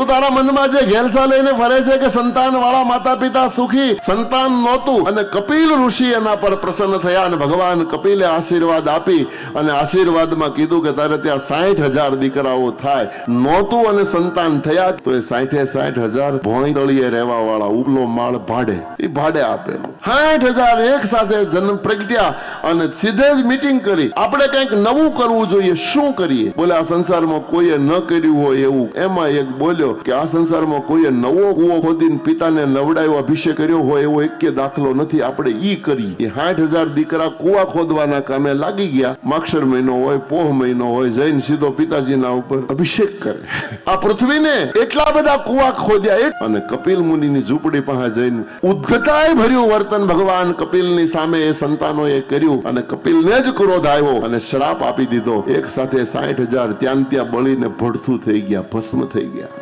તું તારા મનમાં જે ઘેલસા લઈને ફરે છે કે સંતાન વાળા માતા પિતા સુખી, સંતાન નહોતું, અને કપિલ ઋષિ એના પર પ્રસન્ન થયા અને ભગવાન કપિલે આશીર્વાદ આપી અને આશીર્વાદમાં કીધું કે તારે ત્યાં 60,000 દીકરાઓ થાય. નહોતું અને સંતાન થયા તો એ 60,000 ભોંય તળિયે રહેવા વાળા ઉપલો માળ ભાડે, એ ભાડે આપેલું. 60,000 એક સાથે જન્મ પ્રગટ્યા અને સીધે જ મીટિંગ કરી. આપણે કંઈક નવું કરવું જોઈએ, શું કરીએ? બોલે આ સંસારમાં કોઈએ ન કર્યું હોય એવું. એમાં એક બોલ્યો કે આ સંસારમાં કોઈએ નવો કૂવો ખોદીને પિતાને નવડાવ્યો, અભિષેક કર્યો હોય એવો એક દાખલો નથી, આપણે ઈ કરી. એ 60,000 દીકરા કૂવા ખોદવાના કામે લાગી ગયા. માક્ષર મહિનો હોય, પોહ મહિનો હોય, જઈને સીધો પિતાજીના ઉપર અભિષેક કરે. આ પૃથ્વીને એટલા બધા કૂવા ખોદ્યા અને કપિલ મુનિની ઝૂંપડી પાસે જઈને ઉદ્ધતાય ભર્યું વર્તન ભગવાન કપિલની સામે એ સંતાનોએ કર્યું અને કપિલને જ ક્રોધ આવ્યો અને શ્રાપ આપી દીધો. એક સાથે 60,000 ત્યાં બળીને ભડથું થઈ ગયા, ભસ્મ થઈ ગયા.